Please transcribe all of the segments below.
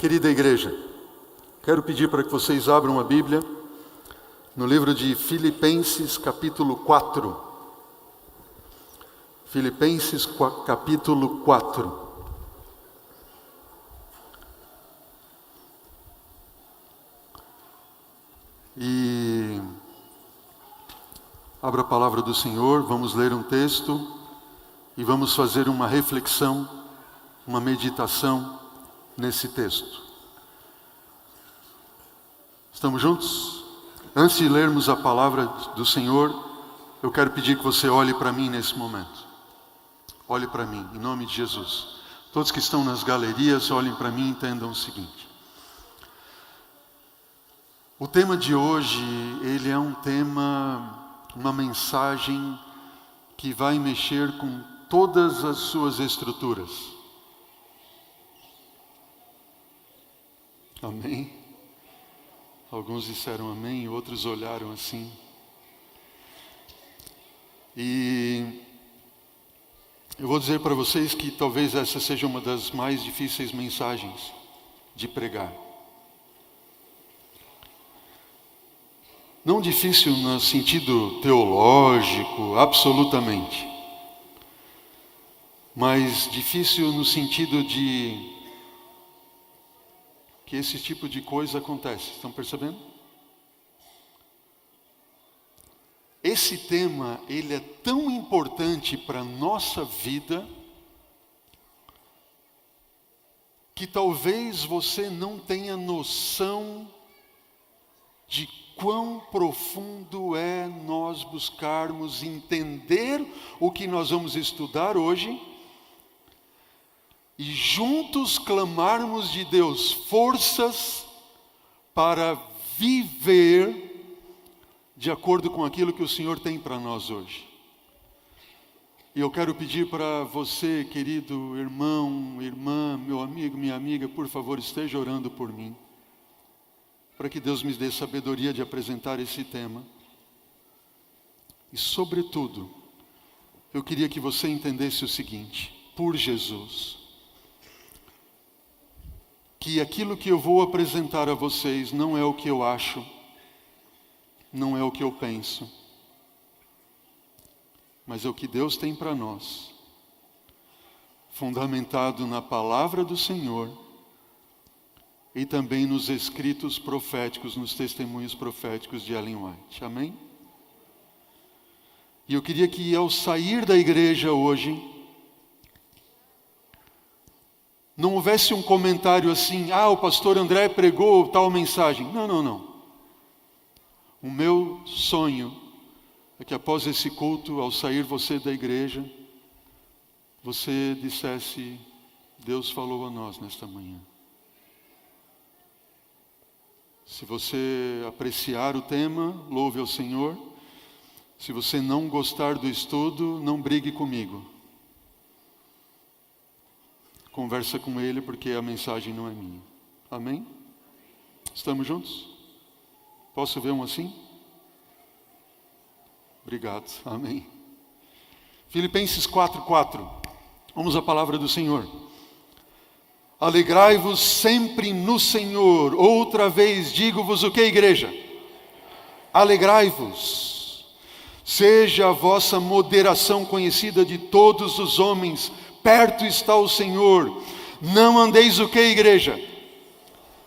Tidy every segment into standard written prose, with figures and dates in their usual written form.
Querida igreja, quero pedir para que vocês abram a Bíblia no livro de Filipenses, capítulo 4. Filipenses, capítulo 4. E abra a palavra do Senhor, vamos ler um texto e vamos fazer uma reflexão, uma meditação nesse texto. Estamos juntos? Antes de lermos a palavra do Senhor, eu quero pedir que você olhe para mim nesse momento. Olhe para mim, em nome de Jesus. Todos que estão nas galerias, olhem para mim e entendam o seguinte. O tema de hoje, ele é um tema, uma mensagem que vai mexer com todas as suas estruturas. Amém? Alguns disseram amém, outros olharam assim. E eu vou dizer para vocês que talvez essa seja uma das mais difíceis mensagens de pregar. Não difícil no sentido teológico, absolutamente. Mas difícil no sentido de que esse tipo de coisa acontece. Estão percebendo? Esse tema, ele é tão importante para a nossa vida que talvez você não tenha noção de quão profundo é nós buscarmos entender o que nós vamos estudar hoje e juntos clamarmos de Deus forças para viver de acordo com aquilo que o Senhor tem para nós hoje. E eu quero pedir para você, querido irmão, irmã, meu amigo, minha amiga, por favor, esteja orando por mim, para que Deus me dê sabedoria de apresentar esse tema. E, sobretudo, eu queria que você entendesse o seguinte, por Jesus, que aquilo que eu vou apresentar a vocês não é o que eu acho, não é o que eu penso, mas é o que Deus tem para nós, fundamentado na palavra do Senhor e também nos escritos proféticos, nos testemunhos proféticos de Ellen White. Amém? E eu queria que ao sair da igreja hoje, não houvesse um comentário assim, o pastor André pregou tal mensagem. Não. O meu sonho é que após esse culto, ao sair você da igreja, você dissesse, Deus falou a nós nesta manhã. Se você apreciar o tema, louve ao Senhor. Se você não gostar do estudo, não brigue comigo. Conversa com ele, porque a mensagem não é minha. Amém? Estamos juntos? Posso ver um assim? Obrigado. Amém. Filipenses 4:4. Vamos à palavra do Senhor. Alegrai-vos sempre no Senhor. Outra vez digo-vos o que, igreja? Alegrai-vos. Seja a vossa moderação conhecida de todos os homens. Perto está o Senhor. Não andeis o que, igreja?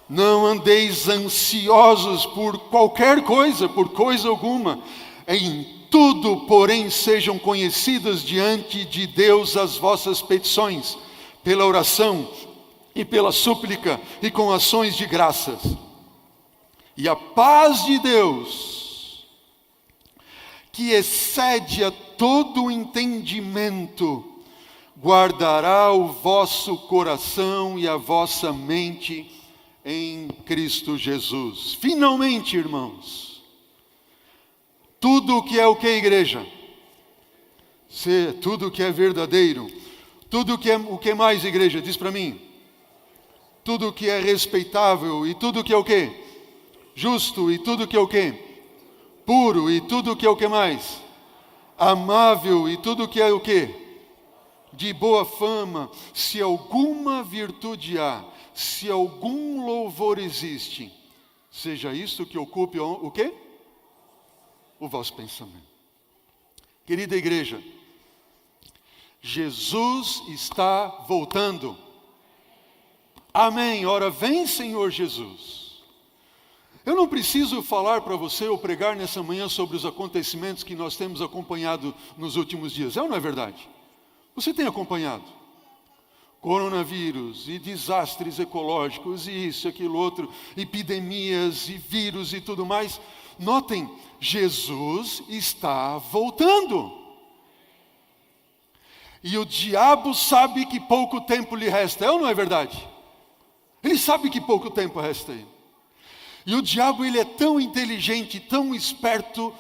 Não andeis ansiosos por qualquer coisa, por coisa alguma. Em tudo, porém, sejam conhecidas diante de Deus as vossas petições, pela oração e pela súplica e com ações de graças. E a paz de Deus, que excede a todo o entendimento, guardará o vosso coração e a vossa mente em Cristo Jesus. Finalmente, irmãos, tudo o que é o que, igreja? Tudo o que é verdadeiro, tudo o que mais, igreja? Diz para mim. Tudo o que é respeitável e tudo o que é o que? Justo e tudo o que é o que? Puro e tudo o que é o que mais? Amável e tudo o que é o que? De boa fama, se alguma virtude há, se algum louvor existe, seja isto que ocupe o quê? O vosso pensamento. Querida igreja, Jesus está voltando. Amém. Ora, vem, Senhor Jesus. Eu não preciso falar para você ou pregar nessa manhã sobre os acontecimentos que nós temos acompanhado nos últimos dias. É ou não é verdade? Você tem acompanhado? Coronavírus e desastres ecológicos e isso, aquilo, outro, epidemias e vírus e tudo mais. Notem, Jesus está voltando. E o diabo sabe que pouco tempo lhe resta, é ou não é verdade? Ele sabe que pouco tempo resta aí. E o diabo, ele é tão inteligente, tão esperto,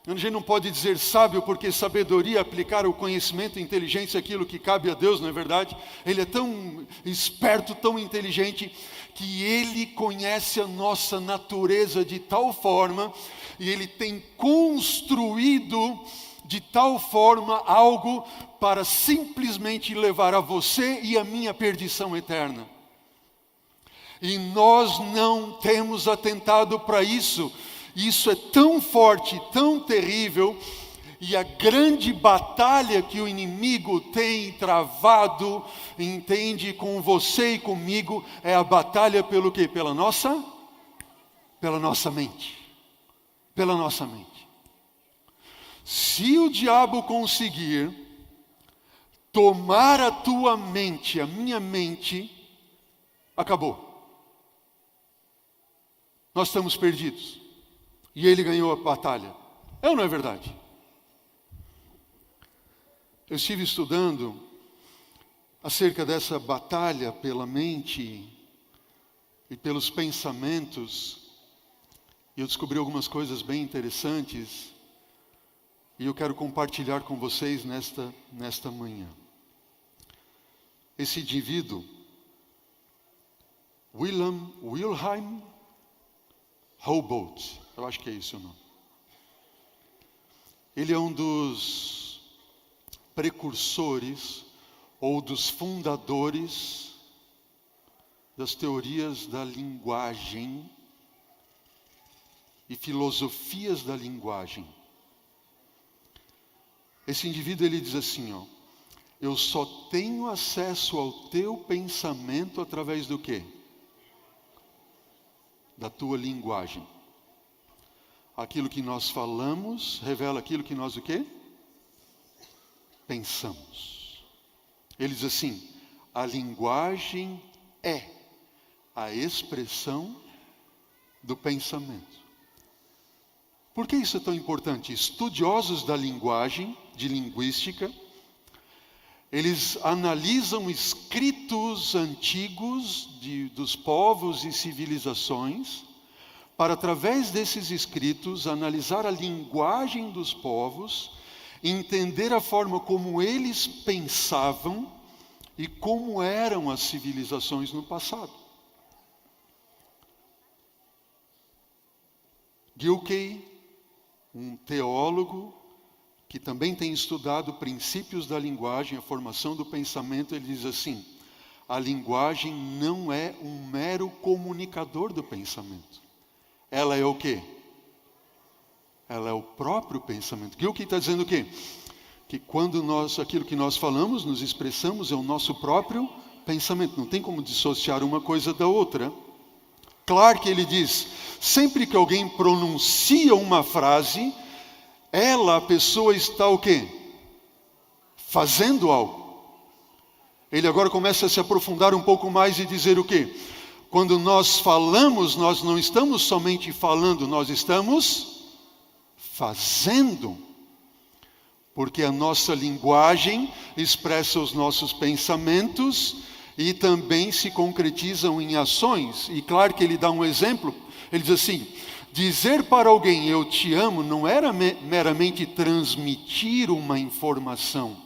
a gente não pode dizer sábio, porque sabedoria é aplicar o conhecimento e inteligência aquilo que cabe a Deus, não é verdade? Ele é tão esperto, tão inteligente, que ele conhece a nossa natureza de tal forma, e ele tem construído de tal forma algo para simplesmente levar a você e a minha perdição eterna. E nós não temos atentado para isso. Isso é tão forte, tão terrível, e a grande batalha que o inimigo tem travado, entende, com você e comigo, é a batalha pelo quê? Pela nossa mente. Pela nossa mente. Se o diabo conseguir tomar a tua mente, a minha mente, acabou. Nós estamos perdidos. E ele ganhou a batalha. É ou não é verdade? Eu estive estudando acerca dessa batalha pela mente e pelos pensamentos, e eu descobri algumas coisas bem interessantes, e eu quero compartilhar com vocês nesta manhã. Esse indivíduo, Wilhelm Humboldt, eu acho que é isso o nome. Ele é um dos precursores ou dos fundadores das teorias da linguagem e filosofias da linguagem. Esse indivíduo, ele diz assim, eu só tenho acesso ao teu pensamento através do quê? Da tua linguagem. Aquilo que nós falamos revela aquilo que nós o quê? Pensamos. Ele diz assim, a linguagem é a expressão do pensamento. Por que isso é tão importante? Estudiosos da linguagem, de linguística, eles analisam escritos antigos dos povos e civilizações, para através desses escritos analisar a linguagem dos povos, entender a forma como eles pensavam e como eram as civilizações no passado. Gilkey, um teólogo que também tem estudado princípios da linguagem, a formação do pensamento, ele diz assim, a linguagem não é um mero comunicador do pensamento. Ela é o quê? Ela é o próprio pensamento. Gilkey está dizendo o quê? Que quando aquilo que nós falamos, nos expressamos, é o nosso próprio pensamento. Não tem como dissociar uma coisa da outra. Claro que ele diz, sempre que alguém pronuncia uma frase, a pessoa está o quê? Fazendo algo. Ele agora começa a se aprofundar um pouco mais e dizer o quê? Quando nós falamos, nós não estamos somente falando, nós estamos fazendo. Porque a nossa linguagem expressa os nossos pensamentos e também se concretizam em ações. E claro que ele dá um exemplo, ele diz assim, dizer para alguém eu te amo não era meramente transmitir uma informação,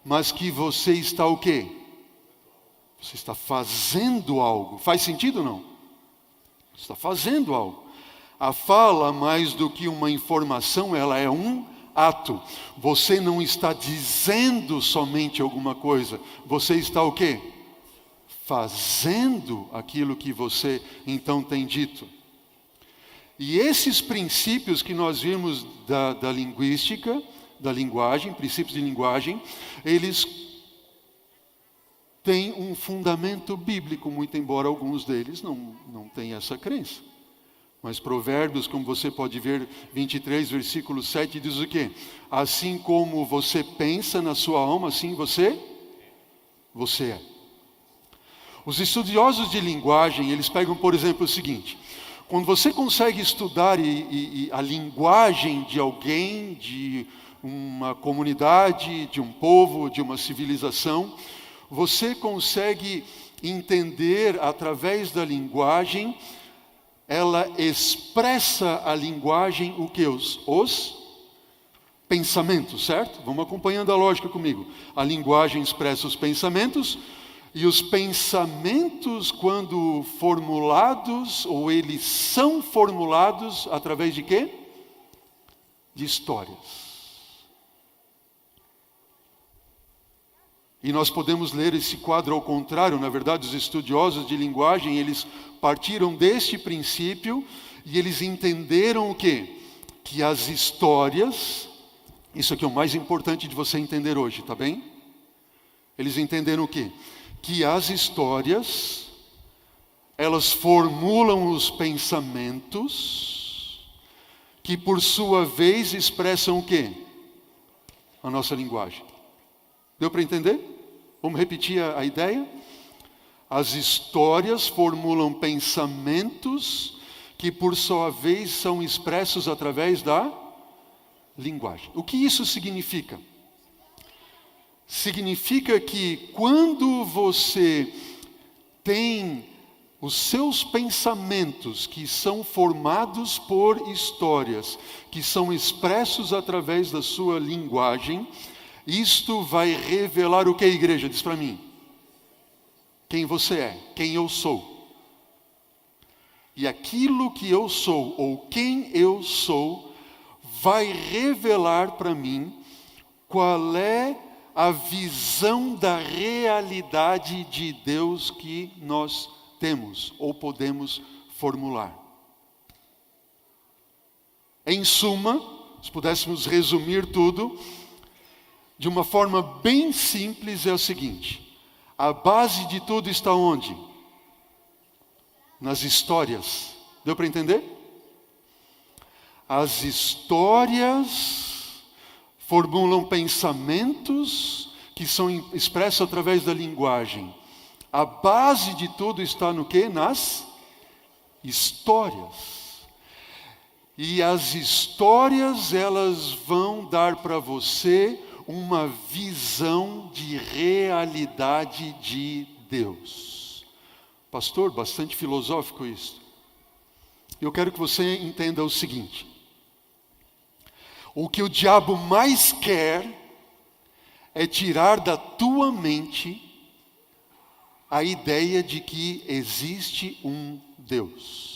mas que você está o quê? Você está fazendo algo. Faz sentido ou não? Você está fazendo algo. A fala, mais do que uma informação, ela é um ato. Você não está dizendo somente alguma coisa. Você está o quê? fazendo aquilo que você então tem dito. E esses princípios que nós vimos da linguística, da linguagem, princípios de linguagem, eles têm um fundamento bíblico, muito embora alguns deles não tenham essa crença. Mas Provérbios, como você pode ver, 23, versículo 7, diz o quê? Assim como você pensa na sua alma, assim você é. Os estudiosos de linguagem, eles pegam, por exemplo, o seguinte: quando você consegue estudar a linguagem de alguém, de uma comunidade, de um povo, de uma civilização, você consegue entender através da linguagem. Ela expressa a linguagem, o que? Os pensamentos, certo? Vamos acompanhando a lógica comigo. A linguagem expressa os pensamentos, e os pensamentos, quando formulados, ou eles são formulados, através de quê? De histórias. E nós podemos ler esse quadro ao contrário. Na verdade, os estudiosos de linguagem, eles partiram deste princípio e eles entenderam o quê? Que as histórias, isso aqui é o mais importante de você entender hoje, tá bem? Eles entenderam o quê? Que as histórias, elas formulam os pensamentos, que por sua vez expressam o quê? A nossa linguagem. Deu para entender? Vamos repetir a ideia? As histórias formulam pensamentos que, por sua vez, são expressos através da linguagem. O que isso significa? Significa que quando você tem os seus pensamentos que são formados por histórias, que são expressos através da sua linguagem, isto vai revelar o que, igreja? Diz para mim. Quem você é, quem eu sou. E aquilo que eu sou, ou quem eu sou, vai revelar para mim qual é a visão da realidade de Deus que nós temos, ou podemos formular. Em suma, se pudéssemos resumir tudo, de uma forma bem simples, é o seguinte: a base de tudo está onde? Nas histórias. Deu para entender? As histórias formulam pensamentos que são expressos através da linguagem. A base de tudo está no quê? Nas histórias. E as histórias, elas vão dar para você uma visão de realidade de Deus. Pastor, bastante filosófico isso. Eu quero que você entenda o seguinte: o que o diabo mais quer é tirar da tua mente a ideia de que existe um Deus.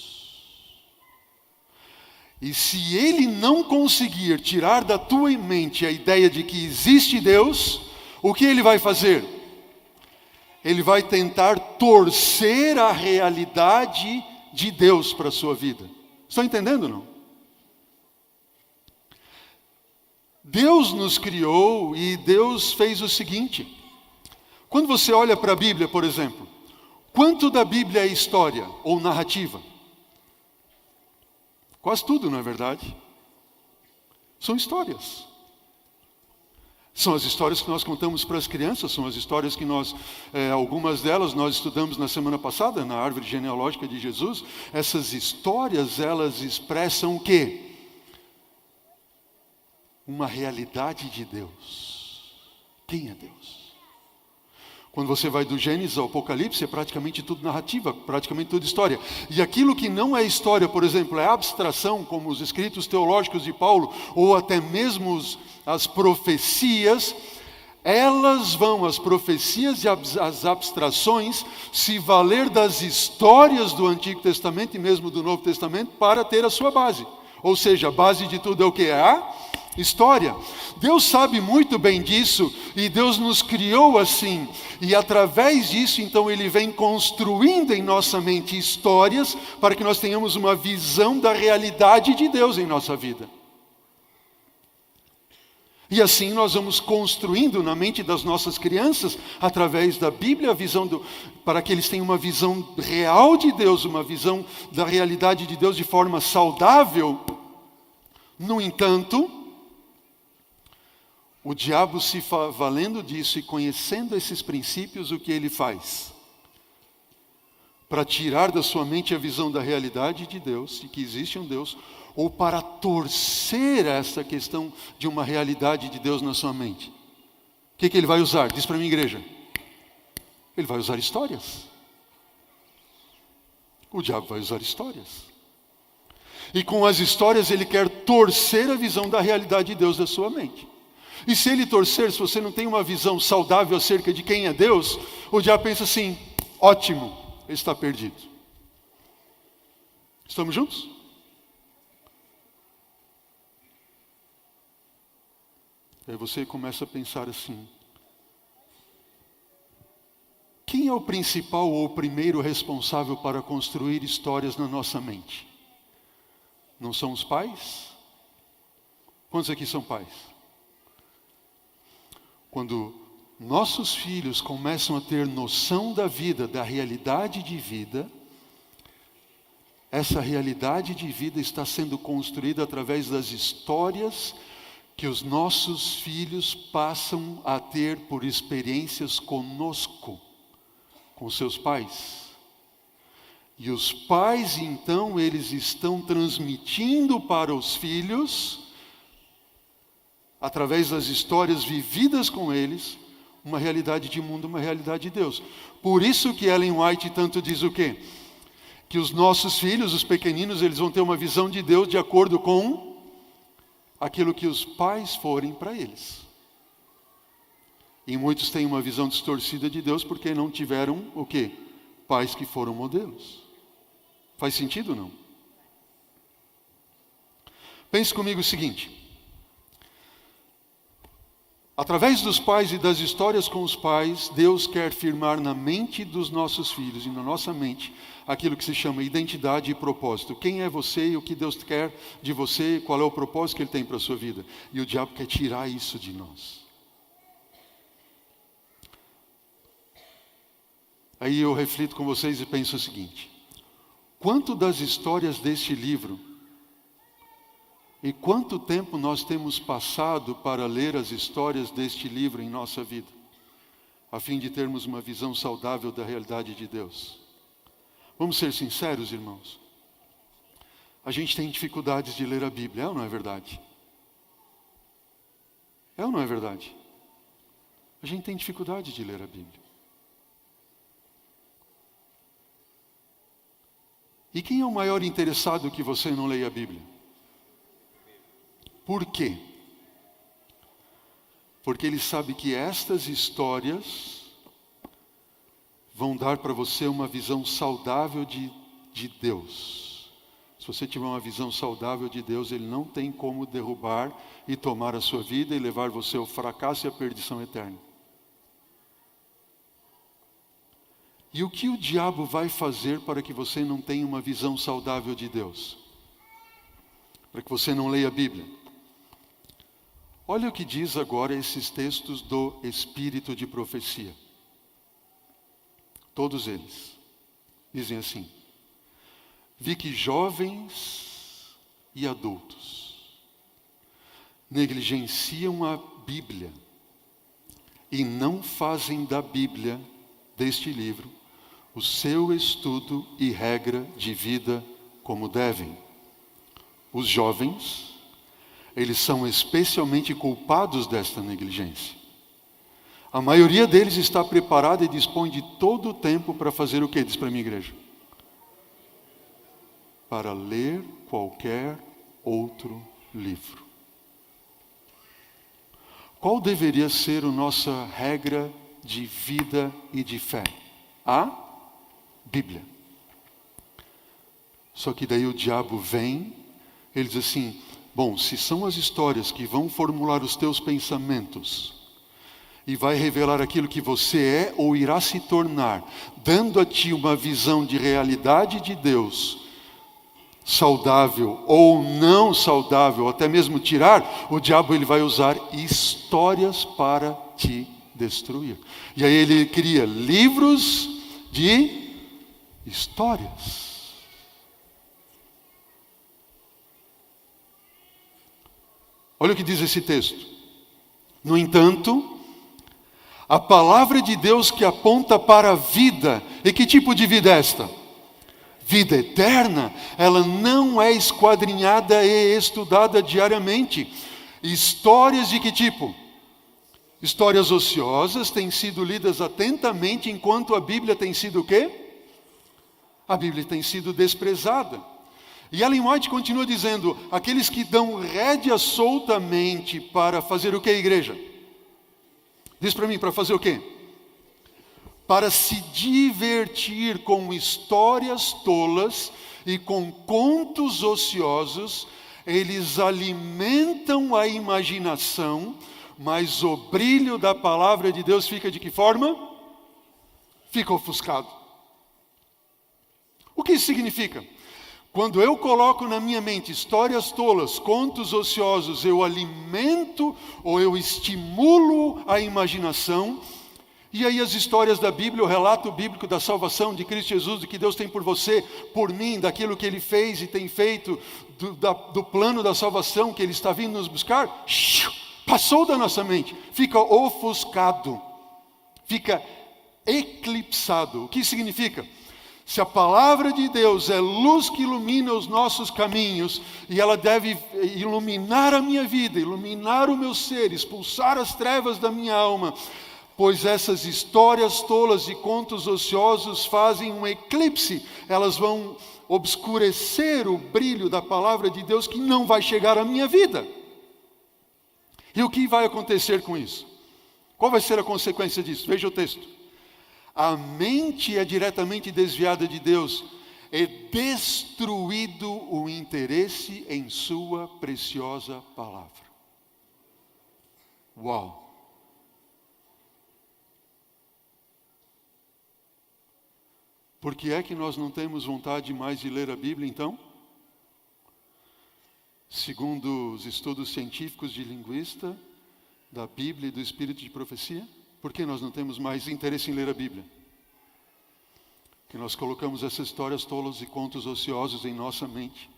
E se ele não conseguir tirar da tua mente a ideia de que existe Deus, o que ele vai fazer? Ele vai tentar torcer a realidade de Deus para a sua vida. Estão entendendo ou não? Deus nos criou e Deus fez o seguinte: quando você olha para a Bíblia, por exemplo, quanto da Bíblia é história ou narrativa? Quase tudo, não é verdade? São histórias. São as histórias que nós contamos para as crianças, são as histórias que algumas delas nós estudamos na semana passada, na árvore genealógica de Jesus. Essas histórias, elas expressam o quê? Uma realidade de Deus. Quem é Deus? Quando você vai do Gênesis ao Apocalipse, é praticamente tudo narrativa, praticamente tudo história. E aquilo que não é história, por exemplo, é abstração, como os escritos teológicos de Paulo, ou até mesmo as profecias, as profecias e as abstrações, se valer das histórias do Antigo Testamento e mesmo do Novo Testamento, para ter a sua base. Ou seja, a base de tudo é o que? É a história. Deus sabe muito bem disso e Deus nos criou assim. E através disso, então, Ele vem construindo em nossa mente histórias para que nós tenhamos uma visão da realidade de Deus em nossa vida. E assim nós vamos construindo na mente das nossas crianças, através da Bíblia, para que eles tenham uma visão real de Deus, uma visão da realidade de Deus de forma saudável. No entanto, o diabo, se valendo disso e conhecendo esses princípios, o que ele faz? Para tirar da sua mente a visão da realidade de Deus, de que existe um Deus, ou para torcer essa questão de uma realidade de Deus na sua mente. O que ele vai usar? Diz para mim, igreja. Ele vai usar histórias. O diabo vai usar histórias. E com as histórias ele quer torcer a visão da realidade de Deus da sua mente. E se ele torcer, se você não tem uma visão saudável acerca de quem é Deus, o diabo pensa assim, ótimo, ele está perdido. Estamos juntos? Aí você começa a pensar assim, quem é o principal ou o primeiro responsável para construir histórias na nossa mente? Não são os pais? Quantos aqui são pais? Quando nossos filhos começam a ter noção da vida, da realidade de vida, essa realidade de vida está sendo construída através das histórias que os nossos filhos passam a ter por experiências conosco, com seus pais. E os pais, então, eles estão transmitindo para os filhos, através das histórias vividas com eles, uma realidade de mundo, uma realidade de Deus. Por isso que Ellen White tanto diz o quê? Que os nossos filhos, os pequeninos, eles vão ter uma visão de Deus de acordo com aquilo que os pais forem para eles. E muitos têm uma visão distorcida de Deus porque não tiveram o quê? Pais que foram modelos. Faz sentido ou não? Pense comigo o seguinte. Através dos pais e das histórias com os pais, Deus quer firmar na mente dos nossos filhos e na nossa mente aquilo que se chama identidade e propósito. Quem é você e o que Deus quer de você, qual é o propósito que Ele tem para a sua vida. E o diabo quer tirar isso de nós. Aí eu reflito com vocês e penso o seguinte. Quanto das histórias deste livro e quanto tempo nós temos passado para ler as histórias deste livro em nossa vida, a fim de termos uma visão saudável da realidade de Deus? Vamos ser sinceros, irmãos. A gente tem dificuldades de ler a Bíblia, é ou não é verdade? É ou não é verdade? A gente tem dificuldade de ler a Bíblia. E quem é o maior interessado que você não leia a Bíblia? Por quê? Porque ele sabe que estas histórias vão dar para você uma visão saudável de Deus. Se você tiver uma visão saudável de Deus, Ele não tem como derrubar e tomar a sua vida e levar você ao fracasso e à perdição eterna. E o que o diabo vai fazer para que você não tenha uma visão saudável de Deus? Para que você não leia a Bíblia? Olha o que diz agora esses textos do Espírito de Profecia. Todos eles dizem assim: vi que jovens e adultos negligenciam a Bíblia e não fazem da Bíblia, deste livro, o seu estudo e regra de vida como devem. Os jovens, eles são especialmente culpados desta negligência. A maioria deles está preparada e dispõe de todo o tempo para fazer o que? Diz para a minha igreja. Para ler qualquer outro livro. Qual deveria ser a nossa regra de vida e de fé? A Bíblia. Só que daí o diabo vem, ele diz assim: Bom, se são as histórias que vão formular os teus pensamentos e vai revelar aquilo que você é ou irá se tornar, dando a ti uma visão de realidade de Deus, saudável ou não saudável, até mesmo tirar, o diabo ele vai usar histórias para te destruir. E aí ele cria livros de histórias. Olha o que diz esse texto. No entanto, a palavra de Deus que aponta para a vida, e que tipo de vida é esta? Vida eterna, ela não é esquadrinhada e estudada diariamente. Histórias de que tipo? Histórias ociosas têm sido lidas atentamente, enquanto a Bíblia tem sido o quê? A Bíblia tem sido desprezada. E Ellen White continua dizendo, aqueles que dão rédea soltamente para fazer o que, igreja? Diz para mim, para fazer o quê? Para se divertir com histórias tolas e com contos ociosos, eles alimentam a imaginação, mas o brilho da palavra de Deus fica de que forma? Fica ofuscado. O que isso significa? Quando eu coloco na minha mente histórias tolas, contos ociosos, eu alimento ou eu estimulo a imaginação. E aí as histórias da Bíblia, o relato bíblico da salvação de Cristo Jesus, do que Deus tem por você, por mim, daquilo que Ele fez e tem feito, do plano da salvação que Ele está vindo nos buscar, passou da nossa mente, fica ofuscado, fica eclipsado. O que significa? Se a palavra de Deus é luz que ilumina os nossos caminhos, e ela deve iluminar a minha vida, iluminar o meu ser, expulsar as trevas da minha alma, pois essas histórias tolas e contos ociosos fazem um eclipse, elas vão obscurecer o brilho da palavra de Deus que não vai chegar à minha vida. E o que vai acontecer com isso? Qual vai ser a consequência disso? Veja o texto. A mente é diretamente desviada de Deus, é destruído o interesse em sua preciosa palavra. Uau! Por que é que nós não temos vontade mais de ler a Bíblia, então? Segundo os estudos científicos de linguista, da Bíblia e do Espírito de profecia, por que nós não temos mais interesse em ler a Bíblia? Que nós colocamos essas histórias tolas e contos ociosos em nossa mente.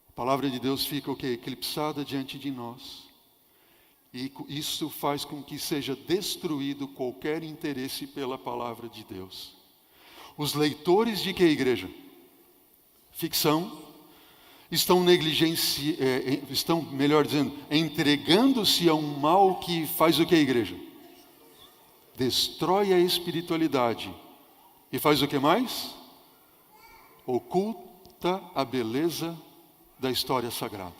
A palavra de Deus fica o quê? Eclipsada diante de nós. E isso faz com que seja destruído qualquer interesse pela palavra de Deus. Os leitores de que, igreja? Ficção. Estão melhor dizendo, entregando-se a um mal que faz o que, igreja? Destrói a espiritualidade. E faz o que mais? Oculta a beleza da história sagrada.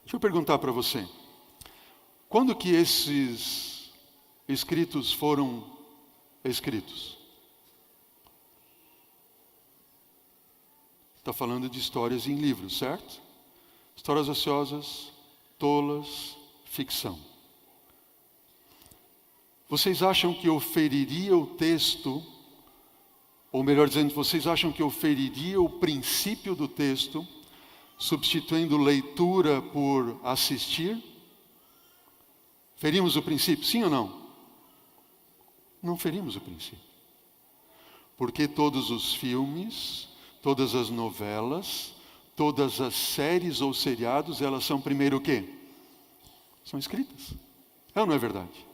Deixa eu perguntar para você. Quando que esses escritos foram escritos? Está falando de histórias em livros, certo? Histórias ociosas, tolas, ficção. Vocês acham que eu feriria o texto, ou melhor dizendo, vocês acham que eu feriria o princípio do texto, substituindo leitura por assistir? Ferimos o princípio, sim ou não? Não ferimos o princípio. Porque todos os filmes, todas as novelas, todas as séries ou seriados, elas são primeiro o quê? São escritas. É ou não é verdade?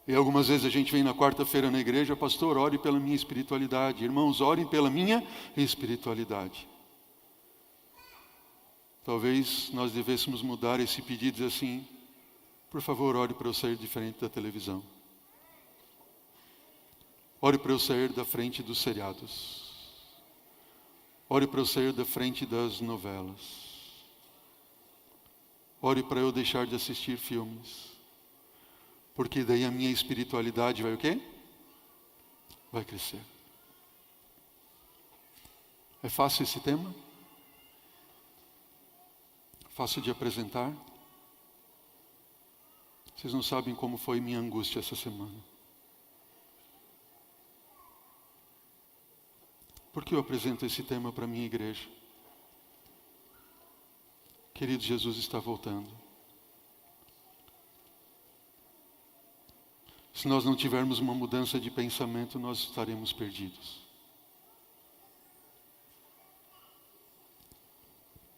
E algumas vezes a gente vem na quarta-feira na igreja, pastor, ore pela minha espiritualidade. Irmãos, orem pela minha espiritualidade. Talvez nós devêssemos mudar esse pedido e dizer assim, por favor, ore para eu sair diferente da televisão. Ore para eu sair da frente dos seriados. Ore para eu sair da frente das novelas. Ore para eu deixar de assistir filmes. Porque daí a minha espiritualidade vai o quê? Vai crescer. É fácil esse tema? Fácil de apresentar? Vocês não sabem como foi minha angústia essa semana. Por que eu apresento esse tema para a minha igreja? Querido, Jesus está voltando. Se nós não tivermos uma mudança de pensamento, nós estaremos perdidos.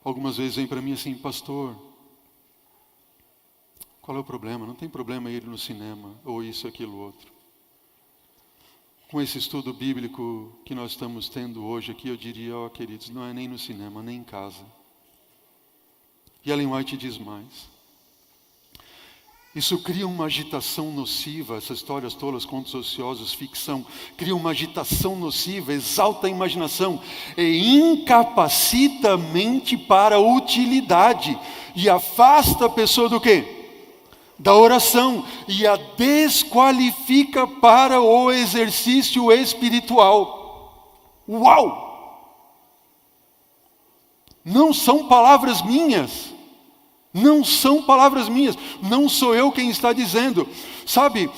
Algumas vezes vem para mim assim, pastor, qual é o problema? Não tem problema ir no cinema, ou isso, aquilo, outro. Com esse estudo bíblico que nós estamos tendo hoje aqui, eu diria, queridos, não é nem no cinema, nem em casa. E Ellen White diz mais. Isso cria uma agitação nociva, essas histórias tolas, contos ociosos, ficção, cria uma agitação nociva, exalta a imaginação e incapacita a mente para a utilidade e afasta a pessoa do quê? Da oração, e a desqualifica para o exercício espiritual. Uau! Não são palavras minhas. Não são palavras minhas, não sou eu quem está dizendo. Sabe,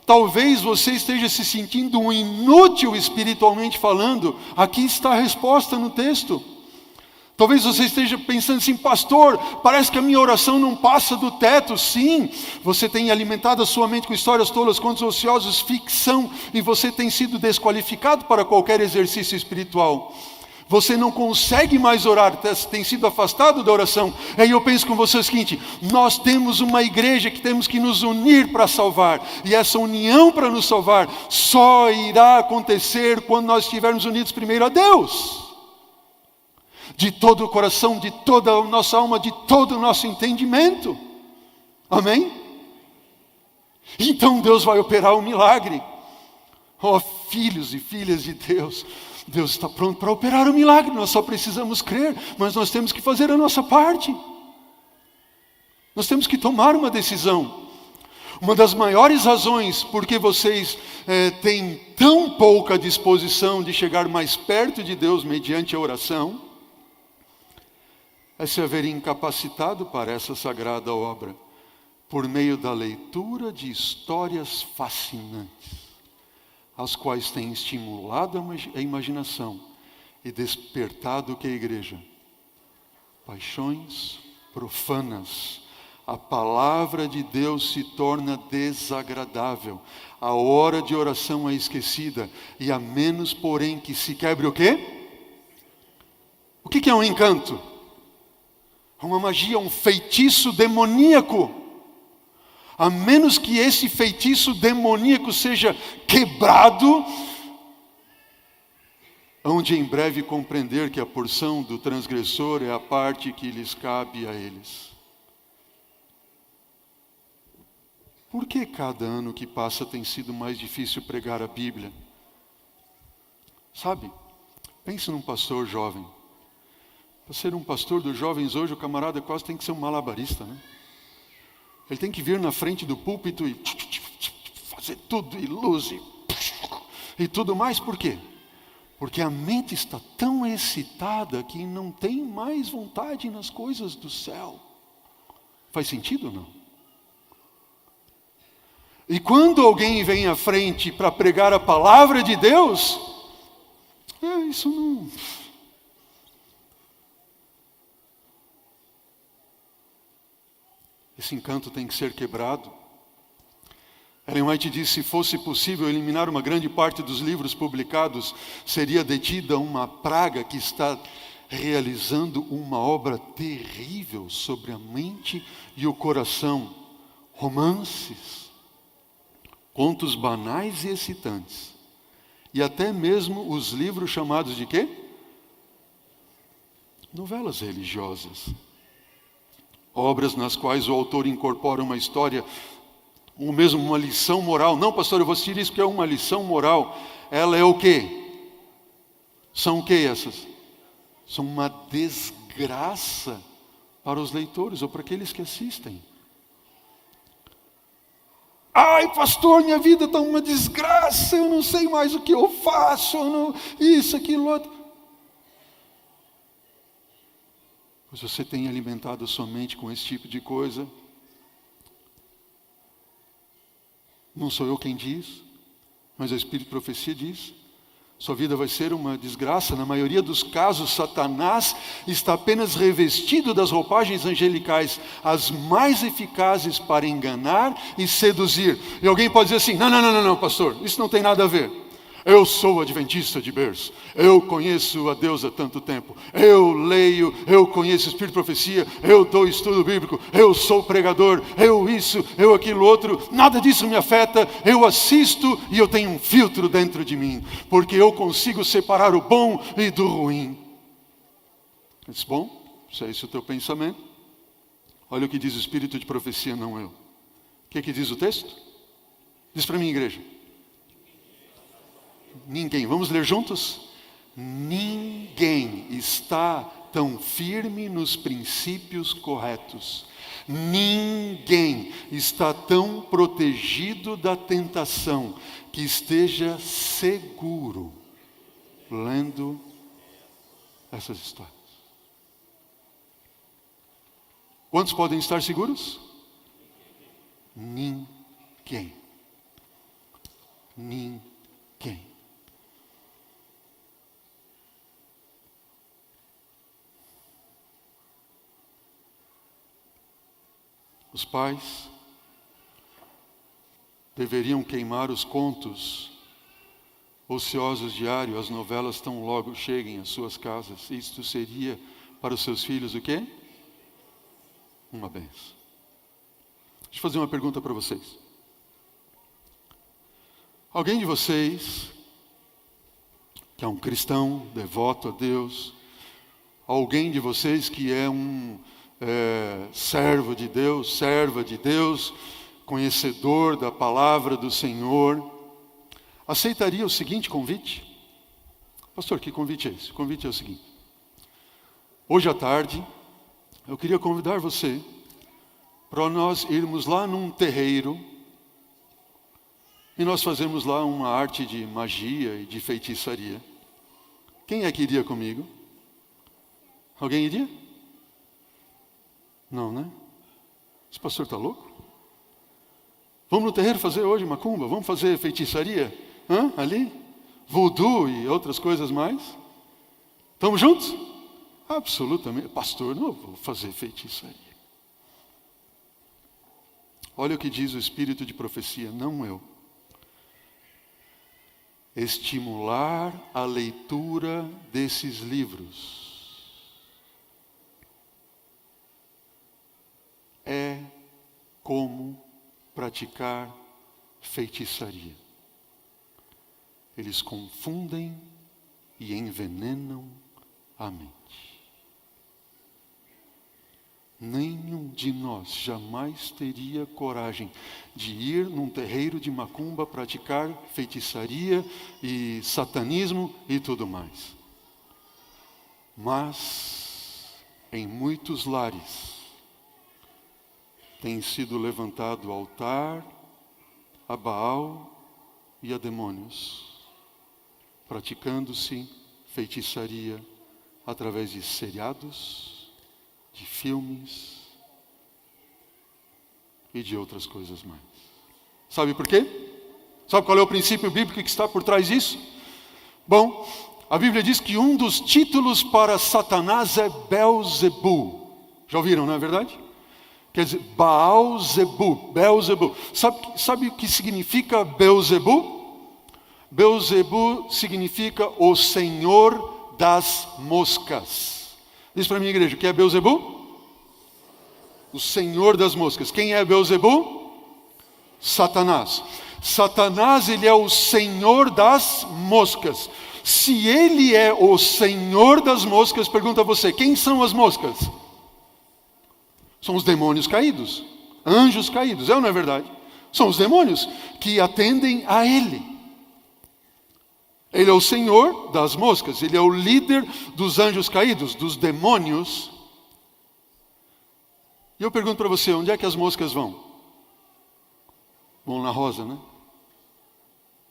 talvez você esteja se sentindo um inútil espiritualmente falando. Aqui está a resposta no texto. Talvez você esteja pensando assim, pastor, parece que a minha oração não passa do teto. Sim, você tem alimentado a sua mente com histórias tolas, contos ociosos, ficção, e você tem sido desqualificado para qualquer exercício espiritual. Você não consegue mais orar, tem sido afastado da oração. Aí eu penso com você o seguinte, nós temos uma igreja que temos que nos unir para salvar. E essa união para nos salvar só irá acontecer quando nós estivermos unidos primeiro a Deus. De todo o coração, de toda a nossa alma, de todo o nosso entendimento. Amém? Então Deus vai operar um milagre. Oh, filhos e filhas de Deus, Deus está pronto para operar o milagre, nós só precisamos crer, mas nós temos que fazer a nossa parte. Nós temos que tomar uma decisão. Uma das maiores razões por que vocês têm tão pouca disposição de chegar mais perto de Deus mediante a oração, é se haver incapacitado para essa sagrada obra, por meio da leitura de histórias fascinantes, as quais têm estimulado a imaginação e despertado o que é a igreja? Paixões profanas. A palavra de Deus se torna desagradável. A hora de oração é esquecida. E a menos, porém, que se quebre o quê? O que é um encanto? É uma magia, um feitiço demoníaco. A menos que esse feitiço demoníaco seja quebrado, onde em breve compreender que a porção do transgressor é a parte que lhes cabe a eles. Por que cada ano que passa tem sido mais difícil pregar a Bíblia? Sabe, pense num pastor jovem. Para ser um pastor dos jovens hoje, o camarada quase tem que ser um malabarista, né? Ele tem que vir na frente do púlpito e fazer tudo, e luz, e tudo mais. Por quê? Porque a mente está tão excitada que não tem mais vontade nas coisas do céu. Faz sentido ou não? E quando alguém vem à frente para pregar a palavra de Deus, isso não... Esse encanto tem que ser quebrado. Ellen White diz, se fosse possível eliminar uma grande parte dos livros publicados, seria detida uma praga que está realizando uma obra terrível sobre a mente e o coração. Romances, contos banais e excitantes, e até mesmo os livros chamados de quê? Novelas religiosas. Obras nas quais o autor incorpora uma história, ou mesmo uma lição moral. Não, pastor, eu vou assistir isso porque é uma lição moral. Ela é o quê? São o quê essas? São uma desgraça para os leitores ou para aqueles que assistem. Ai, pastor, minha vida está uma desgraça, eu não sei mais o que eu faço, isso, aquilo, outro. Pois você tem alimentado a sua mente com esse tipo de coisa. Não sou eu quem diz, mas o Espírito de Profecia diz. Sua vida vai ser uma desgraça. Na maioria dos casos, Satanás está apenas revestido das roupagens angelicais, as mais eficazes para enganar e seduzir. E alguém pode dizer assim, não, pastor, isso não tem nada a ver. Eu sou adventista de berço, eu conheço a Deus há tanto tempo, eu leio, eu conheço o Espírito de Profecia, eu dou estudo bíblico, eu sou pregador, eu isso, eu aquilo outro, nada disso me afeta, eu assisto e eu tenho um filtro dentro de mim, porque eu consigo separar o bom e do ruim. Diz, bom, se é esse o teu pensamento, olha o que diz o Espírito de Profecia, não eu. O que diz o texto? Diz para mim, igreja. Ninguém, vamos ler juntos? Ninguém está tão firme nos princípios corretos. Ninguém está tão protegido da tentação que esteja seguro lendo essas histórias. Quantos podem estar seguros? Ninguém. Ninguém. Os pais deveriam queimar os contos ociosos diários, as novelas tão logo cheguem às suas casas. Isto seria para os seus filhos o quê? Uma bênção. Deixa eu fazer uma pergunta para vocês. Alguém de vocês, que é um cristão, devoto a Deus, alguém de vocês que é um servo de Deus, serva de Deus, conhecedor da palavra do Senhor, aceitaria o seguinte convite? Pastor, que convite é esse? O convite é o seguinte: hoje à tarde, eu queria convidar você para nós irmos lá num terreiro e nós fazemos lá uma arte de magia e de feitiçaria. Quem é que iria comigo? Alguém iria? Não, né? Esse pastor está louco? Vamos no terreiro fazer hoje macumba? Vamos fazer feitiçaria? Ali? Voodoo e outras coisas mais? Estamos juntos? Absolutamente. Pastor, não vou fazer feitiçaria. Olha o que diz o Espírito de Profecia, não eu. Estimular a leitura desses livros é como praticar feitiçaria. Eles confundem e envenenam a mente. Nenhum de nós jamais teria coragem de ir num terreiro de macumba praticar feitiçaria e satanismo e tudo mais. Mas, em muitos lares, tem sido levantado altar a Baal e a demônios, praticando-se feitiçaria através de seriados, de filmes e de outras coisas mais. Sabe por quê? Sabe qual é o princípio bíblico que está por trás disso? Bom, a Bíblia diz que um dos títulos para Satanás é Belzebu. Já ouviram, não é verdade? Quer dizer, Baal-zebu, Belzebu. Sabe o que significa Belzebu? Belzebu significa o Senhor das moscas. Diz para mim, igreja, o que é Belzebu? O Senhor das moscas. Quem é Belzebu? Satanás. Satanás, ele é o Senhor das moscas. Se ele é o Senhor das moscas, pergunta a você, quem são as moscas? São os demônios caídos, anjos caídos, é ou não é verdade? São os demônios que atendem a Ele. Ele é o Senhor das moscas, Ele é o líder dos anjos caídos, dos demônios. E eu pergunto para você, onde é que as moscas vão? Vão na rosa, né?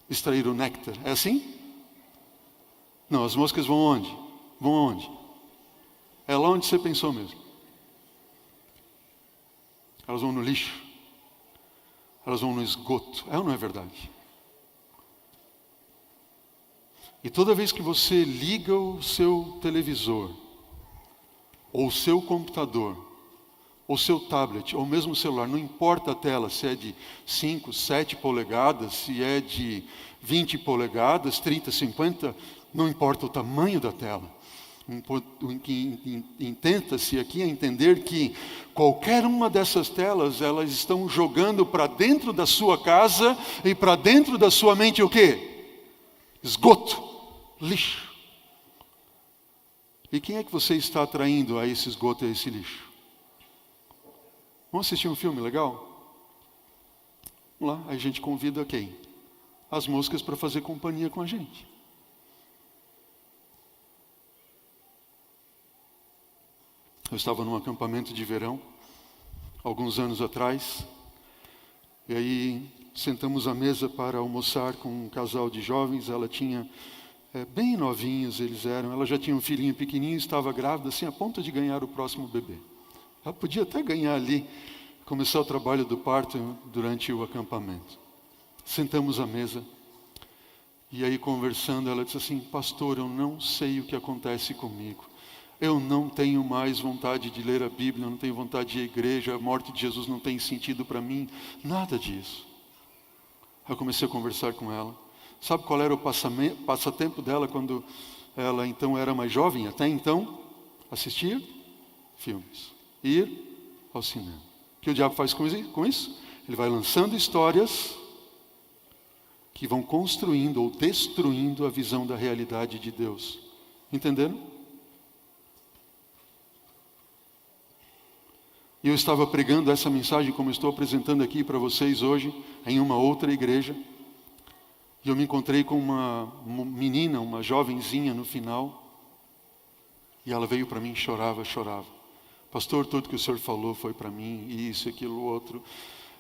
Extrair o néctar, é assim? Não, as moscas vão onde? Vão aonde? É lá onde você pensou mesmo. Elas vão no lixo. Elas vão no esgoto. É ou não é verdade? E toda vez que você liga o seu televisor, ou o seu computador, ou o seu tablet, ou mesmo o celular, não importa a tela, se é de 5, 7 polegadas, se é de 20 polegadas, 30, 50, não importa o tamanho da tela. Intenta-se aqui a entender que qualquer uma dessas telas, elas estão jogando para dentro da sua casa e para dentro da sua mente o quê? Esgoto, lixo. E quem é que você está atraindo a esse esgoto e a esse lixo? Vamos assistir um filme legal? Vamos lá, aí a gente convida quem? As moscas para fazer companhia com a gente. Eu estava num acampamento de verão, alguns anos atrás, e aí sentamos à mesa para almoçar com um casal de jovens. Ela tinha, bem novinhos eles eram, ela já tinha um filhinho pequenininho, estava grávida, assim, a ponto de ganhar o próximo bebê. Ela podia até ganhar ali, começar o trabalho do parto durante o acampamento. Sentamos à mesa, e aí conversando, ela disse assim: pastor, eu não sei o que acontece comigo. Eu não tenho mais vontade de ler a Bíblia, não tenho vontade de ir à igreja, a morte de Jesus não tem sentido para mim, nada disso. Eu comecei a conversar com ela. Sabe qual era o passatempo dela quando ela então era mais jovem? Até então, assistir filmes, ir ao cinema. O que o diabo faz com isso? Ele vai lançando histórias que vão construindo ou destruindo a visão da realidade de Deus. Entenderam? E eu estava pregando essa mensagem como estou apresentando aqui para vocês hoje, em uma outra igreja. E eu me encontrei com uma menina, uma jovenzinha no final. E ela veio para mim, chorava. Pastor, tudo que o senhor falou foi para mim, isso, aquilo, outro.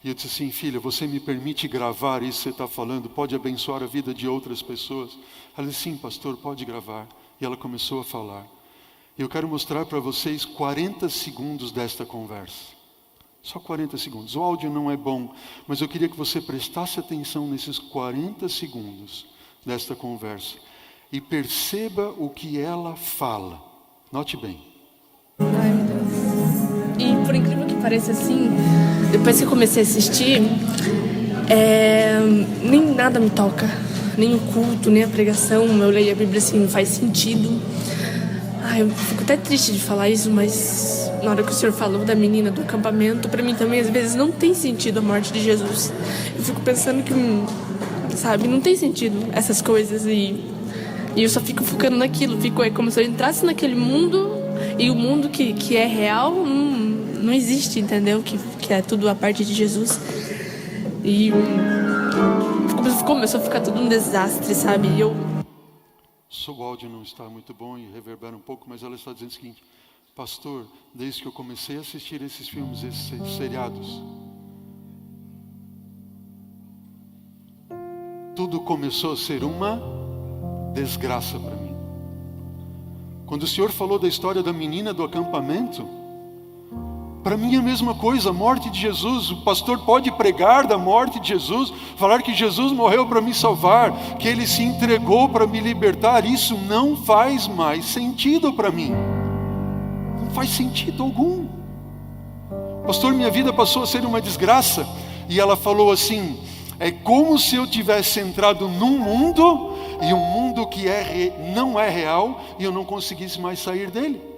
E eu disse assim: filha, você me permite gravar isso que você está falando? Pode abençoar a vida de outras pessoas? Ela disse: sim, pastor, pode gravar. E ela começou a falar. Eu quero mostrar para vocês 40 segundos desta conversa. Só 40 segundos. O áudio não é bom, mas eu queria que você prestasse atenção nesses 40 segundos desta conversa e perceba o que ela fala. Note bem. Ai, meu Deus. E por incrível que pareça, assim, depois que eu comecei a assistir, nem nada me toca. Nem o culto, nem a pregação. Eu leio a Bíblia assim, faz sentido. Eu fico até triste de falar isso, mas na hora que o senhor falou da menina do acampamento, pra mim também às vezes não tem sentido a morte de Jesus. Eu fico pensando que, sabe, não tem sentido essas coisas e eu só fico focando naquilo. É como se eu entrasse naquele mundo e o mundo que é real não existe, entendeu? Que é tudo a parte de Jesus. E começou a ficar tudo um desastre, sabe? E O áudio não está muito bom e reverbera um pouco, mas ela está dizendo o seguinte: pastor, desde que eu comecei a assistir esses filmes, esses seriados, tudo começou a ser uma desgraça para mim. Quando o senhor falou da história da menina do acampamento, para mim é a mesma coisa, a morte de Jesus. O pastor pode pregar da morte de Jesus, falar que Jesus morreu para me salvar, que Ele se entregou para me libertar. Isso não faz mais sentido para mim. Não faz sentido algum. Pastor, minha vida passou a ser uma desgraça. E ela falou assim: é como se eu tivesse entrado num mundo, e um mundo que não é real, e eu não conseguisse mais sair dele.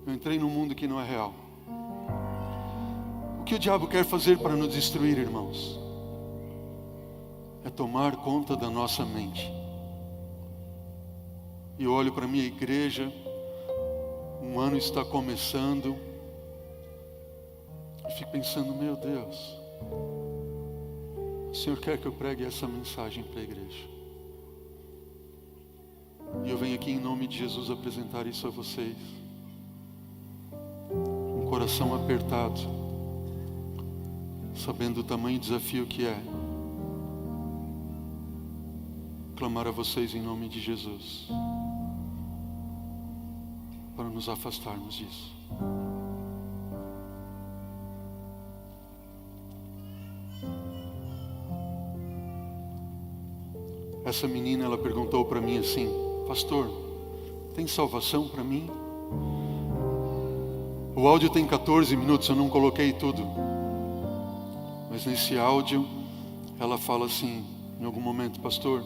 Eu entrei num mundo que não é real. O que o diabo quer fazer para nos destruir, irmãos? É tomar conta da nossa mente. E eu olho para a minha igreja, um ano está começando, e fico pensando: meu Deus, o Senhor quer que eu pregue essa mensagem para a igreja. E eu venho aqui em nome de Jesus apresentar isso a vocês. Um coração apertado, sabendo o tamanho do desafio que é. clamar a vocês em nome de Jesus, para nos afastarmos disso. Essa menina, ela perguntou para mim assim: pastor, tem salvação para mim? O áudio tem 14 minutos, eu não coloquei tudo. Mas nesse áudio, ela fala assim, em algum momento: pastor,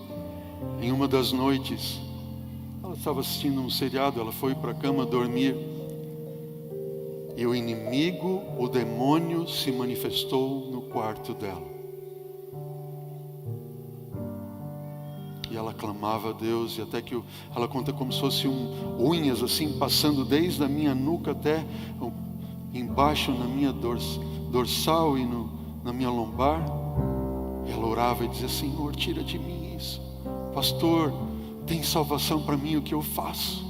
em uma das noites, ela estava assistindo um seriado, ela foi para a cama dormir, e o inimigo, o demônio, se manifestou no quarto dela. E ela clamava a Deus, e até que ela conta como se fosse unhas assim, passando desde a minha nuca até embaixo na minha dorsal e na minha lombar. E ela orava e dizia: Senhor, tira de mim isso. Pastor, tem salvação para mim, o que eu faço?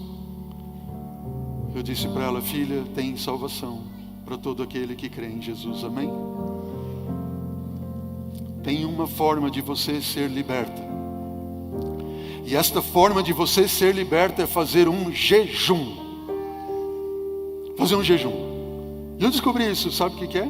Eu disse para ela: filha, tem salvação para todo aquele que crê em Jesus, amém? Tem uma forma de você ser liberta. E esta forma de você ser liberta é fazer um jejum. Fazer um jejum. E eu descobri isso, sabe o que é?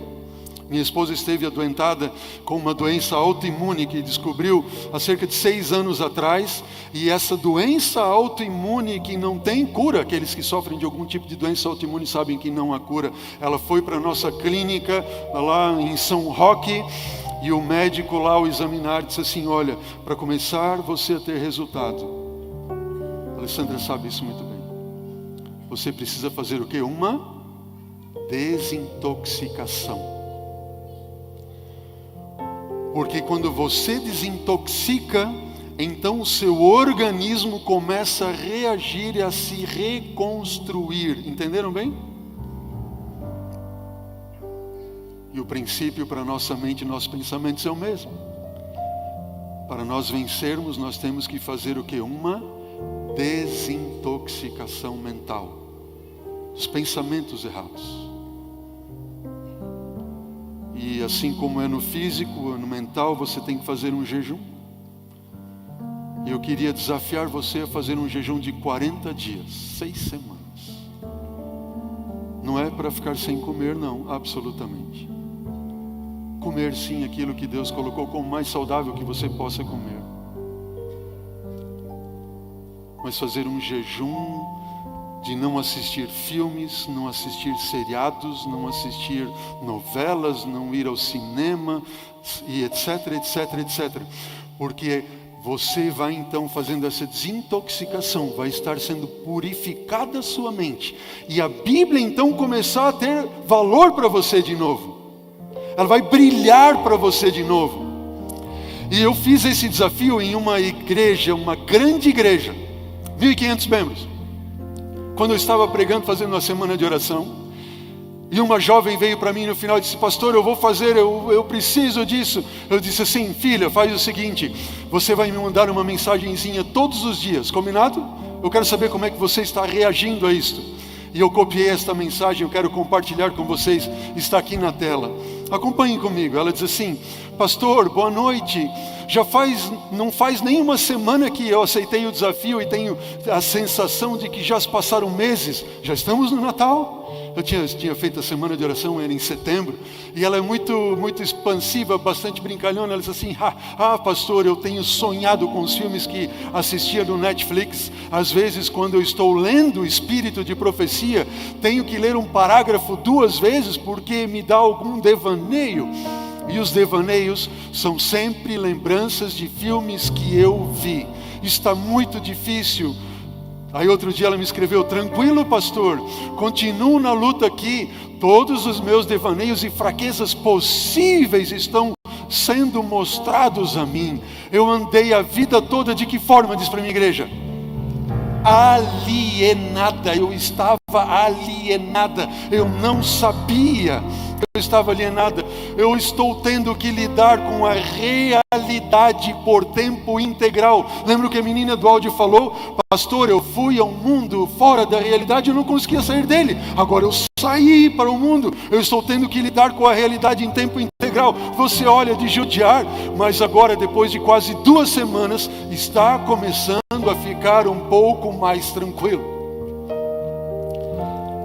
Minha esposa esteve adoentada com uma doença autoimune que descobriu há cerca de 6 anos atrás. E essa doença autoimune que não tem cura, aqueles que sofrem de algum tipo de doença autoimune sabem que não há cura. Ela foi para a nossa clínica lá em São Roque. E o médico lá ao examinar disse assim: olha, para começar você a ter resultado, a Alessandra sabe isso muito bem, você precisa fazer o quê? Uma desintoxicação. Porque quando você desintoxica, então o seu organismo começa a reagir e a se reconstruir. Entenderam bem? E o princípio para nossa mente e nossos pensamentos é o mesmo. Para nós vencermos, nós temos que fazer o quê? Uma desintoxicação mental. Os pensamentos errados. E assim como é no físico, no mental, você tem que fazer um jejum. E eu queria desafiar você a fazer um jejum de 40 dias, 6 semanas. Não é para ficar sem comer, não, absolutamente. Comer sim aquilo que Deus colocou como mais saudável que você possa comer. Mas fazer um jejum de não assistir filmes, não assistir seriados, não assistir novelas, não ir ao cinema, e etc, etc, etc. Porque você vai então fazendo essa desintoxicação, vai estar sendo purificada a sua mente. E a Bíblia então começar a ter valor para você de novo. Ela vai brilhar para você de novo. E eu fiz esse desafio em uma igreja, uma grande igreja, 1.500 membros. Quando eu estava pregando, fazendo uma semana de oração, e uma jovem veio para mim no final e disse: pastor, eu vou fazer, eu preciso disso. Eu disse assim: filha, faz o seguinte, você vai me mandar uma mensagenzinha todos os dias, combinado? Eu quero saber como é que você está reagindo a isto. E eu copiei esta mensagem, eu quero compartilhar com vocês, está aqui na tela. Acompanhem comigo. Ela diz assim: pastor, boa noite. Não faz nenhuma semana que eu aceitei o desafio e tenho a sensação de que já se passaram meses. Já estamos no Natal. Eu tinha feito a semana de oração, era em setembro. E ela é muito expansiva, bastante brincalhona. Ela diz assim: pastor, eu tenho sonhado com os filmes que assistia no Netflix. Às vezes, quando eu estou lendo o Espírito de Profecia, tenho que ler um parágrafo 2 vezes, porque me dá algum devaneio. E os devaneios são sempre lembranças de filmes que eu vi. Está muito difícil. Aí outro dia ela me escreveu: tranquilo, pastor, continuo na luta aqui. Todos os meus devaneios e fraquezas possíveis estão sendo mostrados a mim. Eu andei a vida toda de que forma? Diz para a minha igreja: alienada. Eu estava alienada. Eu não sabia. Eu estava alienada. Eu estou tendo que lidar com a realidade por tempo integral. Lembra o que a menina do áudio falou? Pastor, eu fui a um mundo fora da realidade, eu não conseguia sair dele. Agora eu saí para o mundo. Eu estou tendo que lidar com a realidade em tempo integral. integral. Você olha de judiar, mas agora, depois de quase 2 semanas, está começando a ficar um pouco mais tranquilo.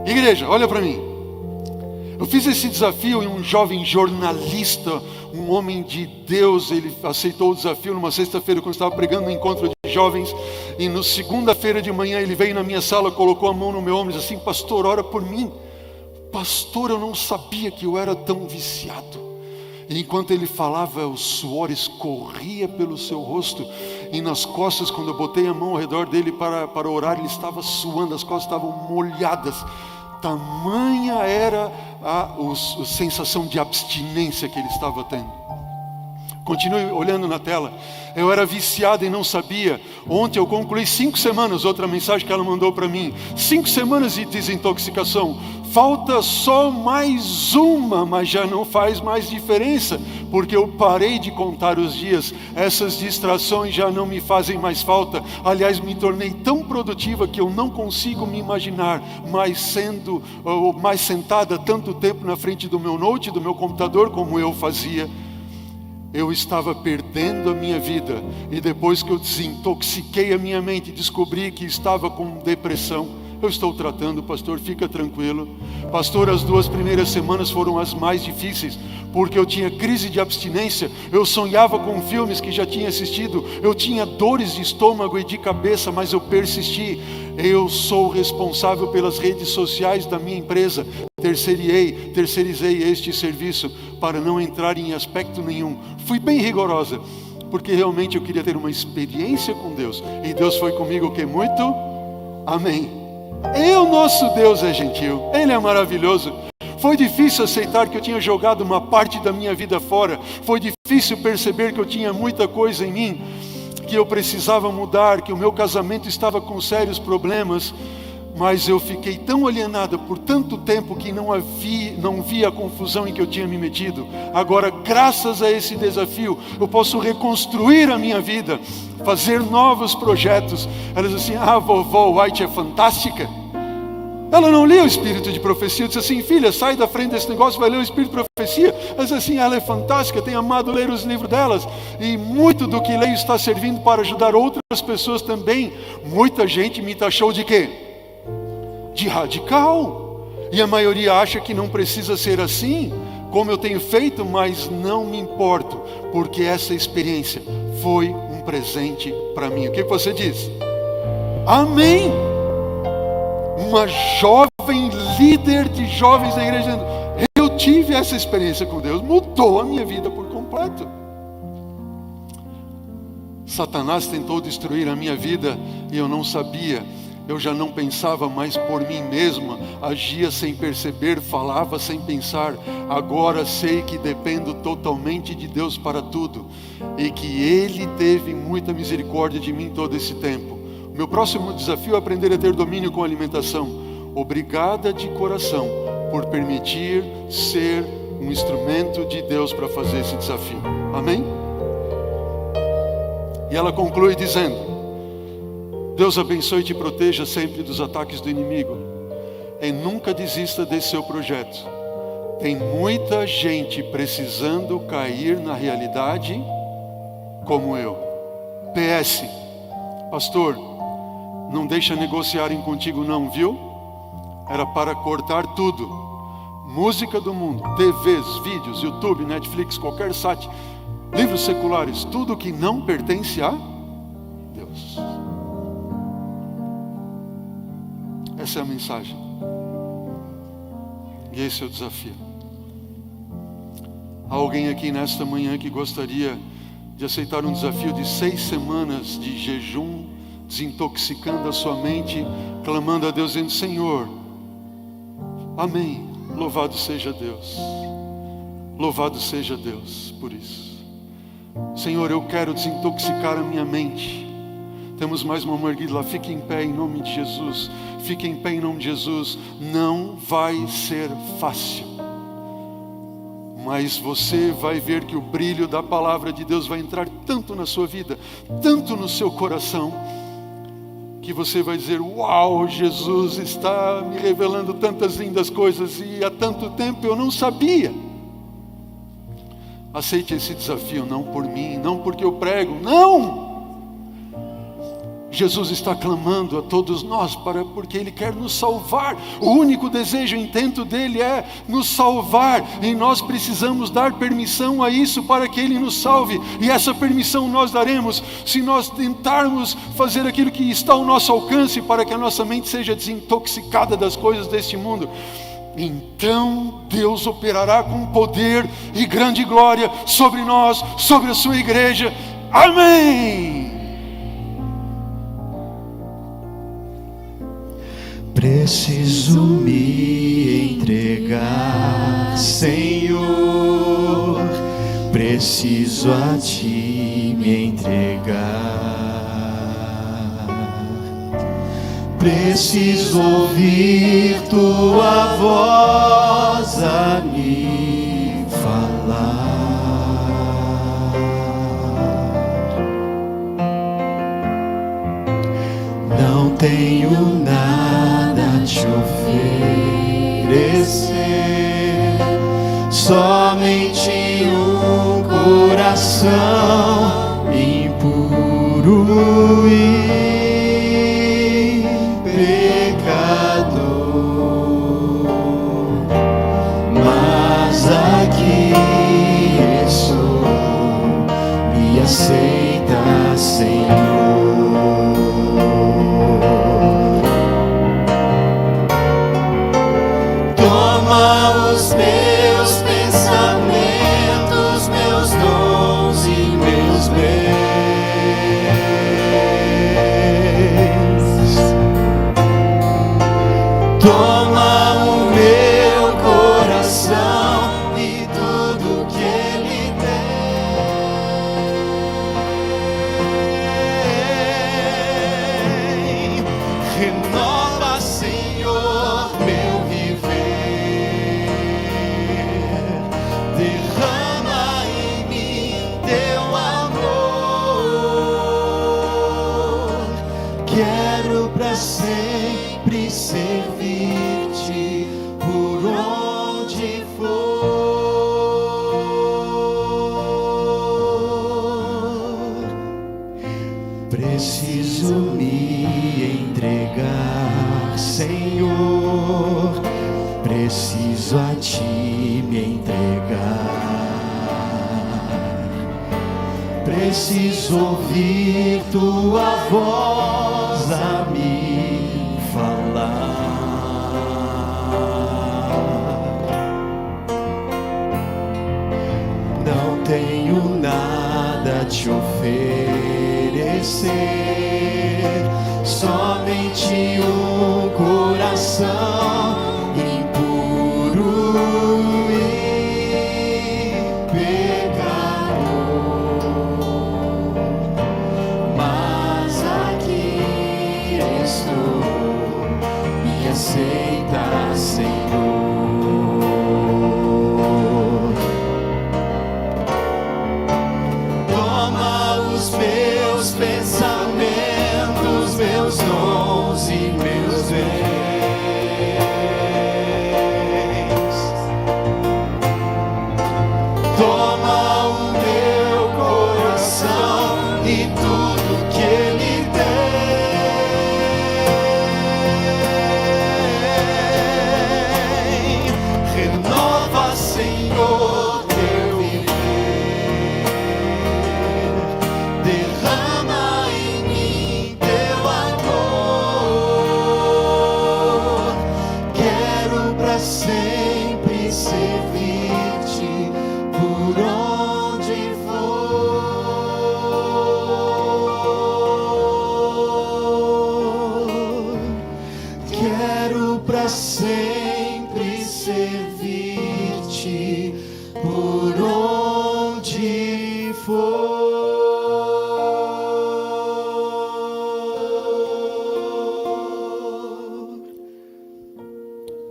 Igreja, olha para mim. Eu fiz esse desafio e um jovem jornalista, um homem de Deus, ele aceitou o desafio numa sexta-feira, quando eu estava pregando no encontro de jovens, e na segunda-feira de manhã ele veio na minha sala, colocou a mão no meu ombro e disse assim: pastor, ora por mim. Pastor, eu não sabia que eu era tão viciado. E enquanto ele falava, o suor escorria pelo seu rosto, e nas costas, quando eu botei a mão ao redor dele para orar, ele estava suando, as costas estavam molhadas. Tamanha era a sensação de abstinência que ele estava tendo. Continue olhando na tela. Eu era viciado e não sabia. Ontem eu concluí 5 semanas, outra mensagem que ela mandou para mim. 5 semanas de desintoxicação. Falta só mais uma, mas já não faz mais diferença, porque eu parei de contar os dias. Essas distrações já não me fazem mais falta. Aliás, me tornei tão produtiva que eu não consigo me imaginar mais sentada tanto tempo na frente do meu note, do meu computador, como eu fazia. Eu estava perdendo a minha vida, e depois que eu desintoxiquei a minha mente e descobri que estava com depressão, eu estou tratando, pastor, fica tranquilo. Pastor, as 2 primeiras semanas foram as mais difíceis, porque eu tinha crise de abstinência, eu sonhava com filmes que já tinha assistido, eu tinha dores de estômago e de cabeça, mas eu persisti. Eu sou responsável pelas redes sociais da minha empresa, terceirizei este serviço para não entrar em aspecto nenhum. Fui bem rigorosa, porque realmente eu queria ter uma experiência com Deus, e Deus foi comigo que muito, amém. O nosso Deus é gentil, Ele é maravilhoso. Foi difícil aceitar que eu tinha jogado uma parte da minha vida fora, foi difícil perceber que eu tinha muita coisa em mim, que eu precisava mudar, que o meu casamento estava com sérios problemas, mas eu fiquei tão alienada por tanto tempo que não via a confusão em que eu tinha me metido. Agora, graças a esse desafio, eu posso reconstruir a minha vida, fazer novos projetos. Ela diz assim: vovó White é fantástica. Ela não lia o Espírito de Profecia. Eu disse assim: filha, sai da frente desse negócio, vai ler o Espírito de Profecia. Ela disse assim: ela é fantástica, tenho amado ler os livros delas, e muito do que leio está servindo para ajudar outras pessoas também. Muita gente me taxou de quê? De radical. E a maioria acha que não precisa ser assim, como eu tenho feito, mas não me importo, porque essa experiência foi um presente para mim. O que você diz? Amém. Uma jovem líder de jovens da igreja dizendo: eu tive essa experiência com Deus, mudou a minha vida por completo. Satanás tentou destruir a minha vida e eu não sabia. Eu já não pensava mais por mim mesma, agia sem perceber, falava sem pensar. Agora sei que dependo totalmente de Deus para tudo, e que Ele teve muita misericórdia de mim todo esse tempo. O meu próximo desafio é aprender a ter domínio com a alimentação. Obrigada de coração por permitir ser um instrumento de Deus para fazer esse desafio. Amém? E ela conclui dizendo: Deus abençoe e te proteja sempre dos ataques do inimigo. E nunca desista desse seu projeto. Tem muita gente precisando cair na realidade como eu. PS, pastor, não deixa negociarem contigo não, viu? Era para cortar tudo. Música do mundo, TVs, vídeos, YouTube, Netflix, qualquer site, livros seculares, tudo que não pertence a Deus. Essa é a mensagem. E esse é o desafio. Há alguém aqui nesta manhã que gostaria de aceitar um desafio de 6 semanas de jejum, desintoxicando a sua mente, clamando a Deus, dizendo: Senhor, amém, louvado seja Deus. Louvado seja Deus por isso. Senhor, eu quero desintoxicar a minha mente. Temos mais uma mulher lá. Fique em pé em nome de Jesus. Fique em pé em nome de Jesus. Não vai ser fácil, mas você vai ver que o brilho da palavra de Deus vai entrar tanto na sua vida, tanto no seu coração, que você vai dizer: uau, Jesus está me revelando tantas lindas coisas, e há tanto tempo eu não sabia. Aceite esse desafio, não por mim, não porque eu prego, não! Jesus está clamando a todos nós porque Ele quer nos salvar. O único desejo, o intento dEle é nos salvar. E nós precisamos dar permissão a isso para que Ele nos salve. E essa permissão nós daremos se nós tentarmos fazer aquilo que está ao nosso alcance para que a nossa mente seja desintoxicada das coisas deste mundo. Então Deus operará com poder e grande glória sobre nós, sobre a sua igreja. Amém! Preciso me entregar, Senhor, preciso a Ti me entregar. Preciso ouvir Tua voz a me falar. Não tenho nada a te oferecer, somente um coração impuro e pecador. Mas aqui estou, me aceita, Senhor. Os meus pensamentos, meus dons e meus bens. Toma o meu coração e tudo que ele tem. Renova, Senhor, meu viver. Derrama em mim teu amor. Quero pra sempre servir-te por onde for. Preciso me entregar, Senhor. Preciso a Ti me entregar. Preciso ouvir Tua voz a me falar. Não tenho nada a te oferecer, somente um coração impuro e pecador. Mas aqui estou, me aceita, Senhor. Toma os meus pensamentos, meus dons e meus bens. Toma o meu coração e tudo que ele tem. Renova, Senhor, teu viver. Derrama em mim teu amor. Quero pra sempre servir-te por onde for. Quero pra sempre servir-te por onde for.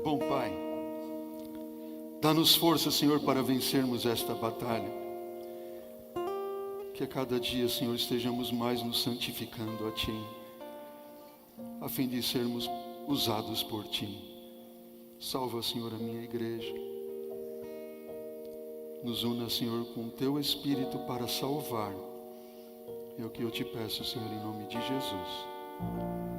Bom Pai, dá-nos força, Senhor, para vencermos esta batalha. Que a cada dia, Senhor, estejamos mais nos santificando a Ti, a fim de sermos usados por Ti. Salva, Senhor, a minha igreja. Nos una, Senhor, com o Teu Espírito para salvar. É o que eu te peço, Senhor, em nome de Jesus.